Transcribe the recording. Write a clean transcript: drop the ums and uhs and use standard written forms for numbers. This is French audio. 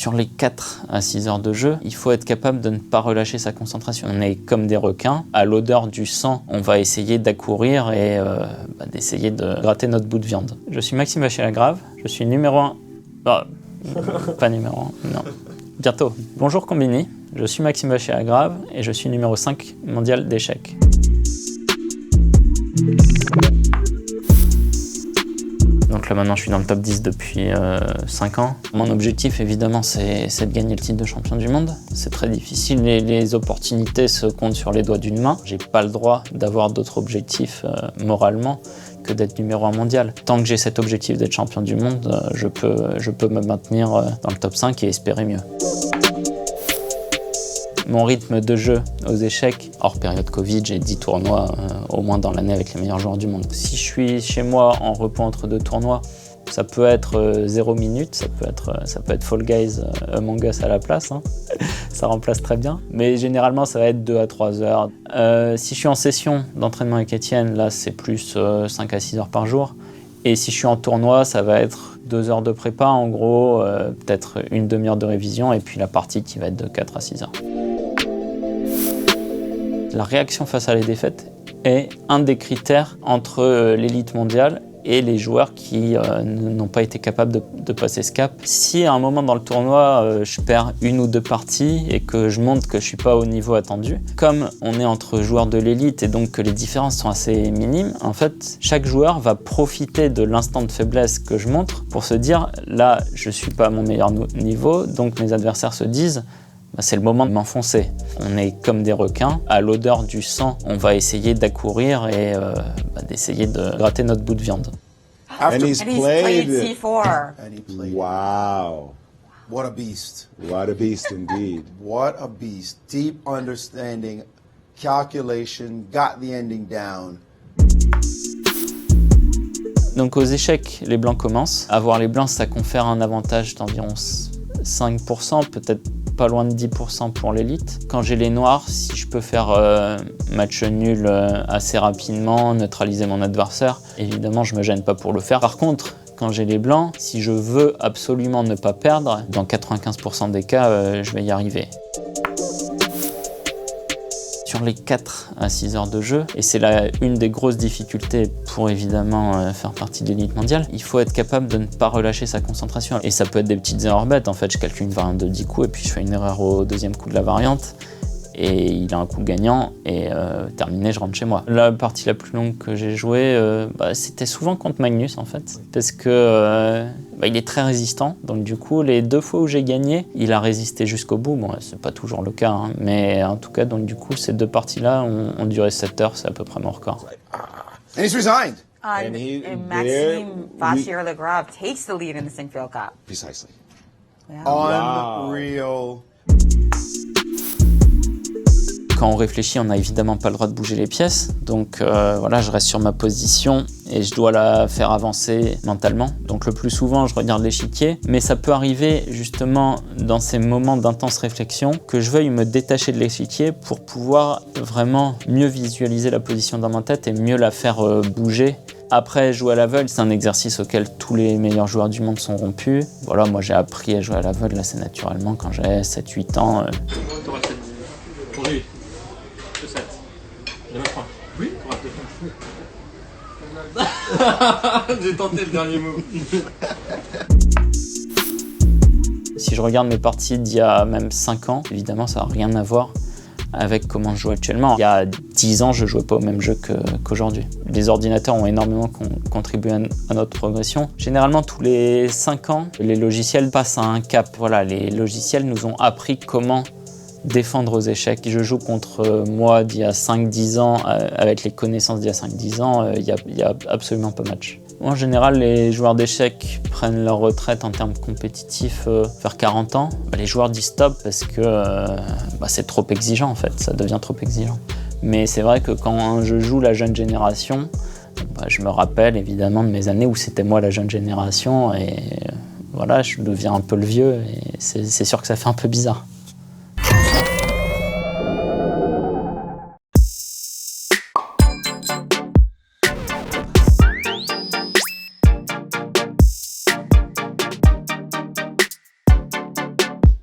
Sur les 4 à 6 heures de jeu, il faut être capable de ne pas relâcher sa concentration. On est comme des requins, à l'odeur du sang, on va essayer d'accourir et d'essayer de gratter notre bout de viande. Je suis Maxime Vachier-Lagrave, je suis numéro 1... pas numéro 1, non. Bientôt. Bonjour Combini, je suis Maxime Vachier-Lagrave et je suis numéro 5 mondial d'échecs. Donc là maintenant je suis dans le top 10 depuis 5 ans. Mon objectif évidemment c'est de gagner le titre de champion du monde. C'est très difficile, les opportunités se comptent sur les doigts d'une main. J'ai pas le droit d'avoir d'autres objectifs moralement que d'être numéro 1 mondial. Tant que j'ai cet objectif d'être champion du monde, je peux me maintenir dans le top 5 et espérer mieux. Mon rythme de jeu aux échecs, hors période Covid, j'ai 10 tournois au moins dans l'année avec les meilleurs joueurs du monde. Si je suis chez moi en repos entre 2 tournois, ça peut être 0 minutes, ça peut être Fall Guys, Among Us à la place, hein. Ça remplace très bien. Mais généralement, ça va être 2 à 3 heures. Si je suis en session d'entraînement avec Étienne, là, c'est plus 5 à 6 heures par jour. Et si je suis en tournoi, ça va être 2 heures de prépa, en gros, peut-être une demi-heure de révision, et puis la partie qui va être de 4 à 6 heures. La réaction face à la défaite est un des critères entre l'élite mondiale et les joueurs qui n'ont pas été capables de passer ce cap. Si à un moment dans le tournoi, je perds 1 ou 2 parties et que je montre que je ne suis pas au niveau attendu, comme on est entre joueurs de l'élite et donc que les différences sont assez minimes, en fait, chaque joueur va profiter de l'instant de faiblesse que je montre pour se dire « là, je ne suis pas à mon meilleur niveau », donc mes adversaires se disent c'est le moment de m'enfoncer. On est comme des requins, à l'odeur du sang, on va essayer d'accourir et d'essayer de gratter notre bout de viande. And he's played C4. And he played. Wow. What a beast. What a beast indeed. What a beast. Deep understanding, calculation, got the ending down. Donc aux échecs, les blancs commencent. Avoir les blancs, ça confère un avantage d'environ 5%, peut-être pas loin de 10% pour l'élite. Quand j'ai les noirs, si je peux faire match nul assez rapidement, neutraliser mon adversaire, évidemment je me gêne pas pour le faire. Par contre, quand j'ai les blancs, si je veux absolument ne pas perdre, dans 95% des cas, je vais y arriver. Sur les 4 à 6 heures de jeu, et c'est là une des grosses difficultés pour évidemment faire partie de l'élite mondiale, il faut être capable de ne pas relâcher sa concentration. Et ça peut être des petites erreurs bêtes, en fait, je calcule une variante de 10 coups et puis je fais une erreur au deuxième coup de la variante, et il a un coup gagnant, et terminé, je rentre chez moi. La partie la plus longue que j'ai jouée, c'était souvent contre Magnus, en fait, parce que il est très résistant, donc du coup, les 2 fois où j'ai gagné, il a résisté jusqu'au bout. Bon, c'est pas toujours le cas, hein, mais en tout cas, donc du coup, ces 2 parties-là ont duré 7 heures, c'est à peu près mon record. And he's resigned. And Maxime Vachier-Lagrave takes the lead in the Sinquefield Cup. Precisely. Yeah. Unreal. Quand on réfléchit, on n'a évidemment pas le droit de bouger les pièces, donc voilà, je reste sur ma position et je dois la faire avancer mentalement. Donc le plus souvent, je regarde l'échiquier, mais ça peut arriver justement dans ces moments d'intense réflexion que je veuille me détacher de l'échiquier pour pouvoir vraiment mieux visualiser la position dans ma tête et mieux la faire bouger. Après, jouer à l'aveugle, c'est un exercice auquel tous les meilleurs joueurs du monde sont rompus. Voilà, moi j'ai appris à jouer à l'aveugle assez naturellement quand j'avais 7-8 ans. Oui. 7. Il y en a 3. Oui, 3. J'ai tenté le dernier mot. Si je regarde mes parties d'il y a même 5 ans, évidemment ça n'a rien à voir avec comment je joue actuellement. Il y a 10 ans, je ne jouais pas au même jeu qu'aujourd'hui. Les ordinateurs ont énormément contribué à notre progression. Généralement, tous les 5 ans, les logiciels passent à un cap. Voilà, les logiciels nous ont appris comment défendre aux échecs. Je joue contre moi d'il y a 5-10 ans, avec les connaissances d'il y a 5-10 ans, il y a absolument pas match. En général, les joueurs d'échecs prennent leur retraite en termes compétitifs vers 40 ans. Les joueurs disent stop parce que c'est trop exigeant en fait, ça devient trop exigeant. Mais c'est vrai que quand je joue la jeune génération, je me rappelle évidemment de mes années où c'était moi la jeune génération et voilà, je deviens un peu le vieux et c'est sûr que ça fait un peu bizarre.